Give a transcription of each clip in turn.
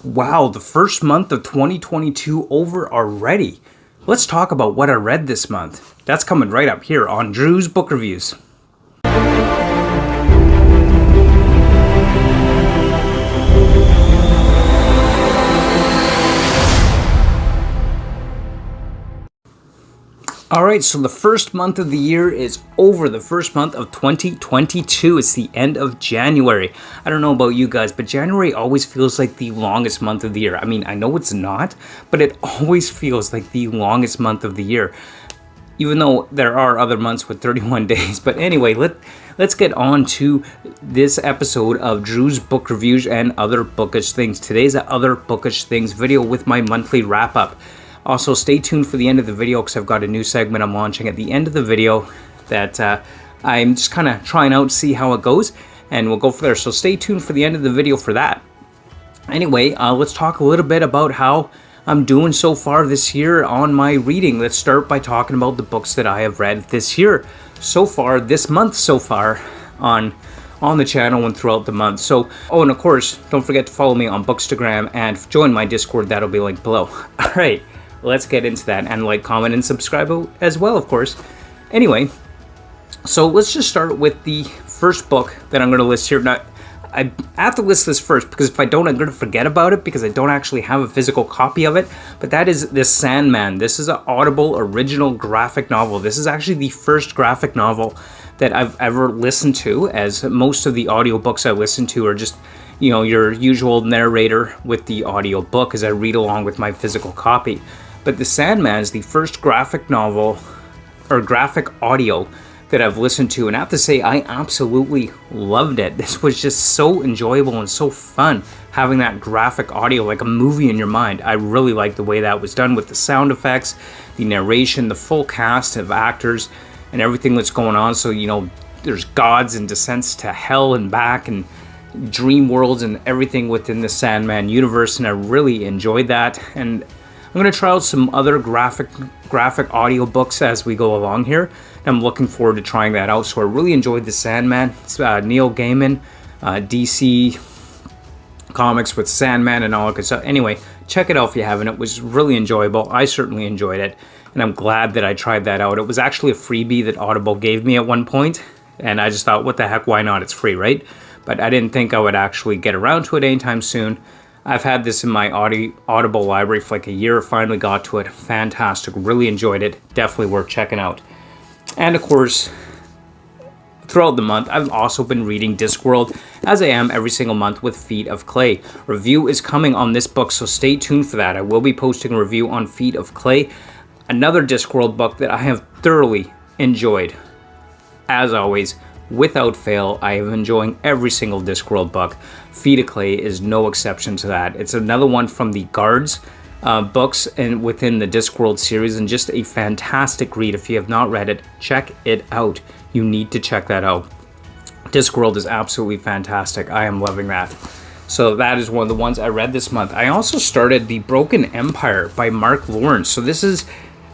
Wow, the first month of 2022 over already. Let's talk about what I read this month. That's coming right up here on Drew's Book Reviews. Alright, so the first month of the year is over. The first month of 2022. It's the end of January. I don't know about you guys, but January always feels like the longest month of the year. I mean, I know it's not, but it always feels like the longest month of the year. Even though there are other months with 31 days. But anyway, let's get on to this episode of Drew's Book Reviews and Other Bookish Things. Today's a Other Bookish Things video with my monthly wrap-up. Also, stay tuned for the end of the video because I've got a new segment I'm launching at the end of the video that I'm just kind of trying out, see how it goes, and we'll go from there. So stay tuned for the end of the video for that. Anyway, let's talk a little bit about how I'm doing so far this year on my reading. Let's start by talking about the books that I have read this year so far, this month so far on the channel and throughout the month. So, oh, and of course, don't forget to follow me on Bookstagram and join my Discord. That'll be linked below. All right. Let's get into that, and like, comment, and subscribe as well, of course. Anyway, so let's just start with the first book that I'm going to list here. Now, I have to list this first because if I don't, I'm going to forget about it because I don't actually have a physical copy of it. But that is this Sandman. This is an Audible original graphic novel. This is actually the first graphic novel that I've ever listened to, as most of the audiobooks I listen to are just, you know, your usual narrator with the audiobook as I read along with my physical copy. But The Sandman is the first graphic novel or graphic audio that I've listened to, and I have to say I absolutely loved it. This was just so enjoyable and so fun having that graphic audio like a movie in your mind. I really liked the way that was done with the sound effects, the narration, the full cast of actors, and everything that's going on. So, you know, there's gods and descents to hell and back and dream worlds and everything within the Sandman universe, and I really enjoyed that. And I'm going to try out some other graphic audiobooks as we go along here. I'm looking forward to trying that out. So I really enjoyed The Sandman. It's Neil Gaiman, DC Comics with Sandman and all that good stuff. Anyway, check it out if you haven't. It was really enjoyable. I certainly enjoyed it, and I'm glad that I tried that out. It was actually a freebie that Audible gave me at one point, and I just thought, what the heck, why not? It's free, right? But I didn't think I would actually get around to it anytime soon. I've had this in my Audible library for like a year. Finally got to it. Fantastic. Really enjoyed it. Definitely worth checking out. And of course, throughout the month, I've also been reading Discworld, as I am every single month with Feet of Clay. Review is coming on this book, so stay tuned for that. I will be posting a review on Feet of Clay, another Discworld book that I have thoroughly enjoyed. As always, without fail, I am enjoying every single Discworld book. Feet of Clay is no exception to that. It's another one from the Guards books and within the Discworld series, and just a fantastic read. If you have not read it, check it out. You need to check that out. Discworld is absolutely fantastic. I am loving that. So that is one of the ones I read this month. I also started The Broken Empire by Mark Lawrence. So this is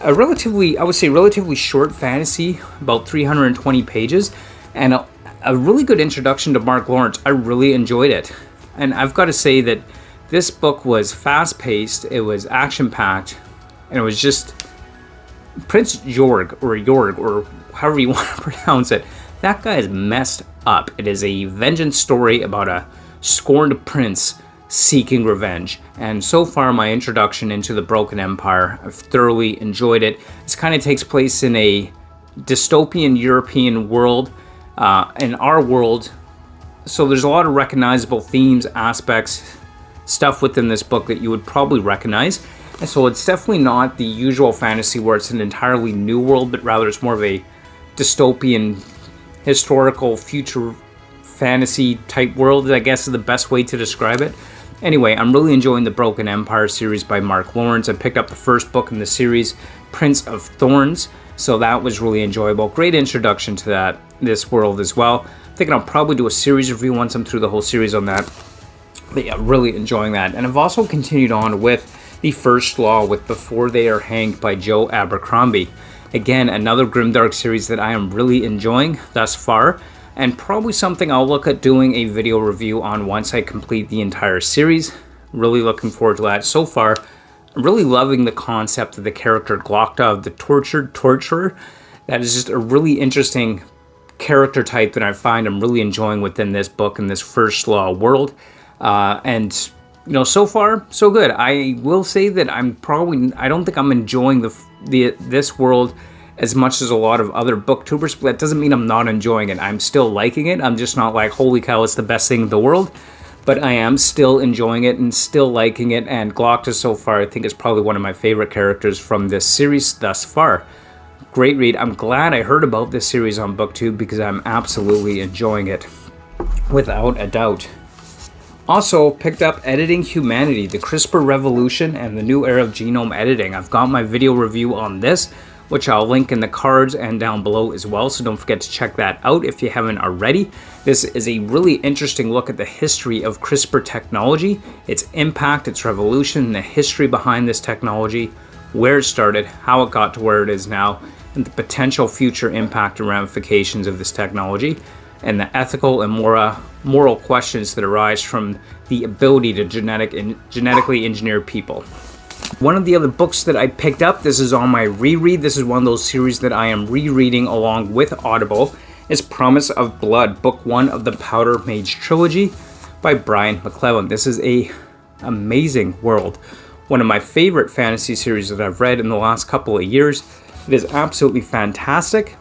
a relatively, I would say, relatively short fantasy, about 320 pages. And a really good introduction to Mark Lawrence. I really enjoyed it. And I've got to say that this book was fast-paced, it was action-packed, and it was just Prince Jorg, or however you want to pronounce it. That guy is messed up. It is a vengeance story about a scorned prince seeking revenge. And so far, my introduction into the Broken Empire, I've thoroughly enjoyed it. This kind of takes place in a dystopian European world, in our world, so there's a lot of recognizable themes, aspects, stuff within this book that you would probably recognize. And so it's definitely not the usual fantasy where it's an entirely new world, but rather it's more of a dystopian, historical, future fantasy type world, I guess is the best way to describe it. Anyway, I'm really enjoying the Broken Empire series by Mark Lawrence. I picked up the first book in the series, Prince of Thorns, so that was really enjoyable. Great introduction to this world as well. I'm thinking I'll probably do a series review once I'm through the whole series on that. But yeah, really enjoying that. And I've also continued on with The First Law with Before They Are Hanged by Joe Abercrombie. Again, another grimdark series that I am really enjoying thus far, and probably something I'll look at doing a video review on once I complete the entire series. Really looking forward to that. So far, I'm really loving the concept of the character Glockta, the tortured torturer. That is just a really interesting character type that I find I'm really enjoying within this book in this first law world. And you know, so far so good. I will say that I don't think I'm enjoying this world as much as a lot of other booktubers, but that doesn't mean I'm not enjoying it. I'm still liking it. I'm just not like, holy cow, it's the best thing in the world. But I am still enjoying it and still liking it. And Glockta so far, I think, is probably one of my favorite characters from this series thus far. Great read. I'm glad I heard about this series on BookTube because I'm absolutely enjoying it, without a doubt. Also, picked up Editing Humanity, the CRISPR Revolution and the New Era of Genome Editing. I've got my video review on this, which I'll link in the cards and down below as well, so don't forget to check that out if you haven't already. This is a really interesting look at the history of CRISPR technology, its impact, its revolution, the history behind this technology, where it started, how it got to where it is now, and the potential future impact and ramifications of this technology, and the ethical and moral questions that arise from the ability to genetically engineer people. One of the other books that I picked up, this is on my reread, this is one of those series that I am rereading along with Audible, is Promise of Blood, Book 1 of the Powder Mage Trilogy by Brian McClellan. This is an amazing world. One of my favorite fantasy series that I've read in the last couple of years. It is absolutely fantastic.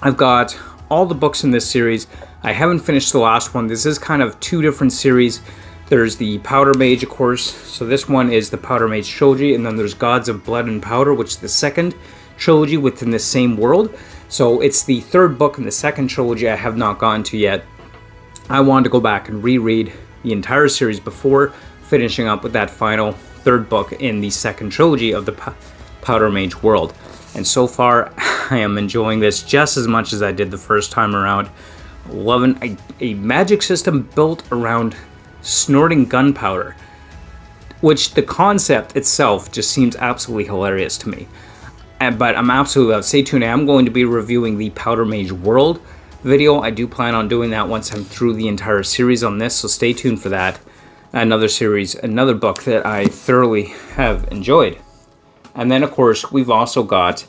I've got all the books in this series. I haven't finished the last one. This is kind of two different series. There's the Powder Mage, of course. So this one is the Powder Mage Trilogy, and then there's Gods of Blood and Powder, which is the second trilogy within the same world. So it's the third book in the second trilogy I have not gotten to yet. I wanted to go back and reread the entire series before finishing up with that final third book in the second trilogy of the Powder Mage world. And so far, I am enjoying this just as much as I did the first time around. Loving a magic system built around snorting gunpowder, which the concept itself just seems absolutely hilarious to me. But I'm absolutely, stay tuned. I'm going to be reviewing the Powder Mage World video. I do plan on doing that once I'm through the entire series on this, so stay tuned for that. Another series, another book that I thoroughly have enjoyed. And then, of course, we've also got,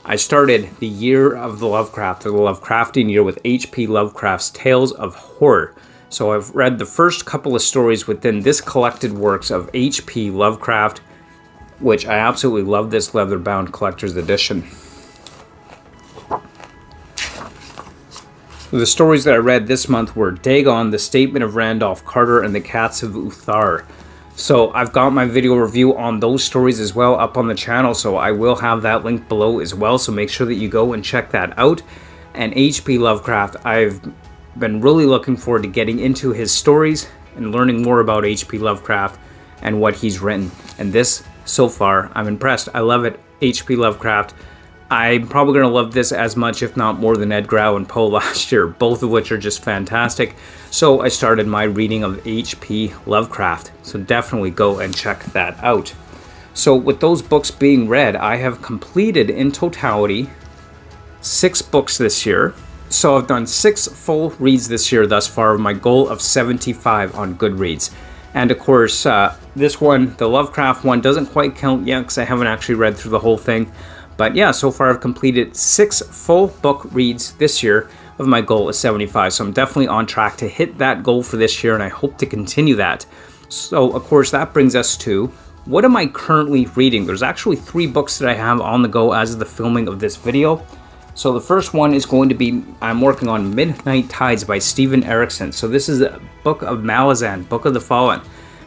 I started the Year of the Lovecraft, or the Lovecraftian Year, with H.P. Lovecraft's Tales of Horror. So I've read the first couple of stories within this collected works of H.P. Lovecraft, which I absolutely love this leather-bound collector's edition. The stories that I read this month were Dagon, The Statement of Randolph Carter, and The Cats of Uthar. So I've got my video review on those stories as well up on the channel, so I will have that link below as well, so make sure that you go and check that out. And H.P. Lovecraft, I've been really looking forward to getting into his stories and learning more about H.P. Lovecraft and what he's written. And this, so far, I'm impressed. I love it. H.P. Lovecraft. I'm probably going to love this as much, if not more, than Edgar Allan Poe last year, both of which are just fantastic. So I started my reading of H.P. Lovecraft. So definitely go and check that out. So with those books being read, I have completed in totality 6 books this year. So I've done 6 full reads this year thus far, with my goal of 75 on Goodreads. And of course, this one, the Lovecraft one, doesn't quite count yet because I haven't actually read through the whole thing. But yeah, so far I've completed 6 full book reads this year of my goal of 75. So I'm definitely on track to hit that goal for this year, and I hope to continue that. So of course that brings us to, what am I currently reading? There's actually 3 books that I have on the go as of the filming of this video. So the first one is going to be, I'm working on Midnight Tides by Steven Erikson. So this is a book of Malazan, Book of the Fallen.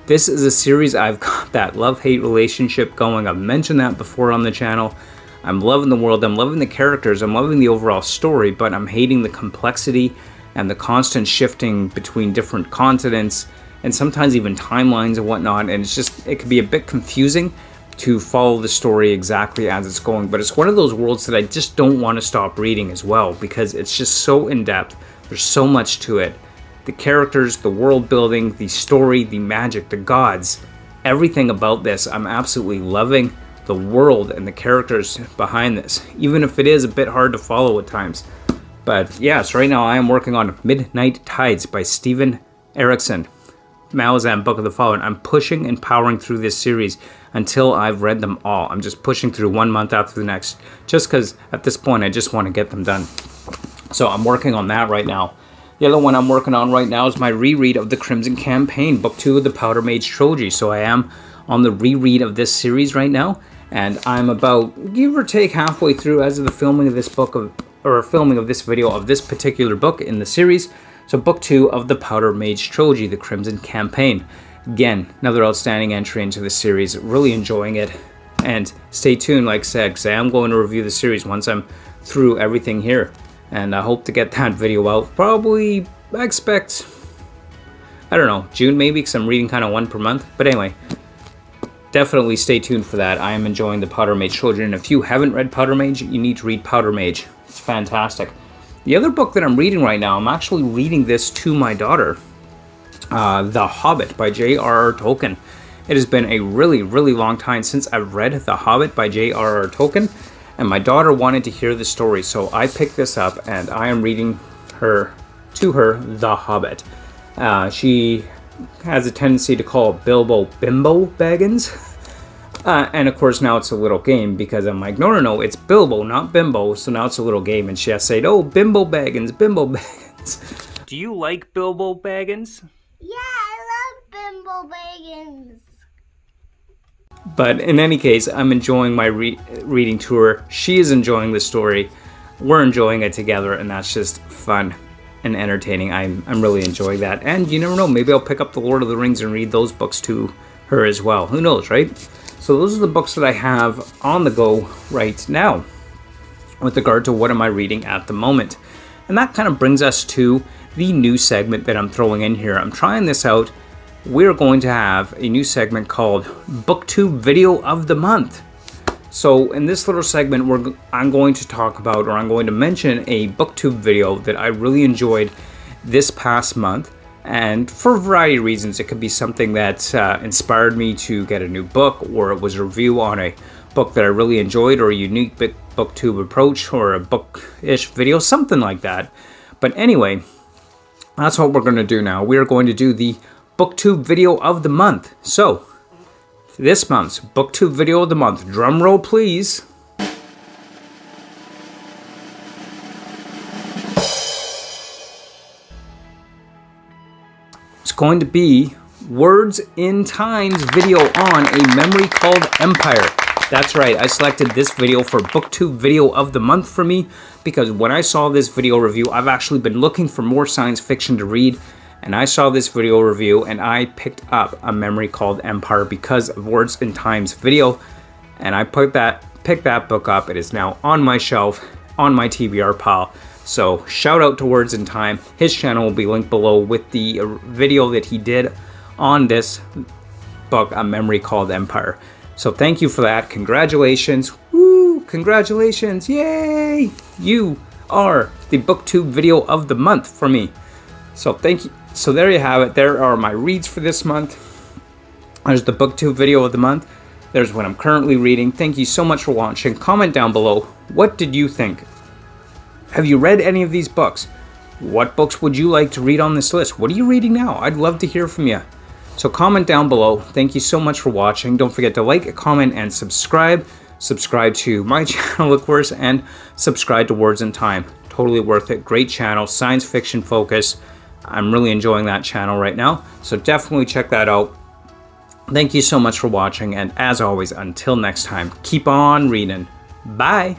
This is a series I've got that love-hate relationship going. I've mentioned that before on the channel. I'm loving the world, I'm loving the characters, I'm loving the overall story, but I'm hating the complexity and the constant shifting between different continents and sometimes even timelines and whatnot. And it's just, it can be a bit confusing to follow the story exactly as it's going, but it's one of those worlds that I just don't want to stop reading as well, because it's just so in-depth. There's so much to it. The characters, the world building, the story, the magic, the gods, everything about this I'm absolutely loving. The world and the characters behind this, even if it is a bit hard to follow at times. But yeah, so right now I am working on Midnight Tides by Steven Erikson. Malazan Book of the Fallen. I'm pushing and powering through this series until I've read them all. I'm just pushing through one month after the next, just because at this point I just want to get them done. So I'm working on that right now. The other one I'm working on right now is my reread of the Crimson Campaign, Book 2 of the Powder Mage Trilogy. So I am on the reread of this series right now, and I'm about, give or take, halfway through as of the filming of this filming of this video of this particular book in the series. So Book 2 of the Powder Mage Trilogy, the Crimson Campaign. Again, another outstanding entry into the series. Really enjoying it. And stay tuned, like I said, because I am going to review the series once I'm through everything here. And I hope to get that video out probably, I expect, I don't know, June maybe, because I'm reading kind of one per month. But anyway, definitely stay tuned for that. I am enjoying the Powder Mage Trilogy, and if you haven't read Powder Mage, you need to read Powder Mage. It's fantastic. The other book that I'm reading right now, I'm actually reading this to my daughter, The Hobbit by J.R.R. Tolkien. It has been a really, really long time since I've read The Hobbit by J.R.R. Tolkien, and my daughter wanted to hear the story, so I picked this up and I am reading to her The Hobbit. She has a tendency to call Bilbo Bimbo Baggins. And of course now it's a little game because I'm like, no, it's Bilbo, not Bimbo. So now it's a little game and she has to say, oh, Bimbo Baggins, Bimbo Baggins. Do you like Bilbo Baggins? Yeah, I love Bimbo Baggins. But in any case, I'm enjoying my reading to her. She is enjoying the story. We're enjoying it together, and that's just fun and entertaining. I'm really enjoying that. And you never know, maybe I'll pick up The Lord of the Rings and read those books to her as well. Who knows, right? So those are the books that I have on the go right now with regard to what am I reading at the moment. And that kind of brings us to the new segment that I'm throwing in here. I'm trying this out. We're going to have a new segment called BookTube Video of the Month. So in this little segment, I'm going to talk about, or I'm going to mention a BookTube video that I really enjoyed this past month. And for a variety of reasons, it could be something that inspired me to get a new book, or it was a review on a book that I really enjoyed, or a unique BookTube approach, or a book-ish video, something like that. But anyway, that's what we're going to do now. We are going to do the BookTube Video of the Month. So, this month's BookTube Video of the Month, drum roll please. It's going to be Words in Time's video on A Memory Called Empire. That's right, I selected this video for BookTube Video of the Month for me because when I saw this video review, I've actually been looking for more science fiction to read, and I saw this video review and I picked up A Memory Called Empire because of Words in Time's video, and I picked that book up. It is now on my shelf, on my TBR pile. So shout out to Words in Time. His channel will be linked below with the video that he did on this book, A Memory Called Empire. So thank you for that. Congratulations. Woo! Congratulations. Yay! You are the BookTube Video of the Month for me. So thank you. So there you have it. There are my reads for this month. There's the BookTube Video of the Month. There's what I'm currently reading. Thank you so much for watching. Comment down below. What did you think? Have you read any of these books? What books would you like to read on this list? What are you reading now? I'd love to hear from you. So comment down below. Thank you so much for watching. Don't forget to like, comment, and subscribe. Subscribe to my channel, of course, and subscribe to Words in Time. Totally worth it. Great channel, science fiction focus. I'm really enjoying that channel right now. So definitely check that out. Thank you so much for watching. And as always, until next time, keep on reading. Bye.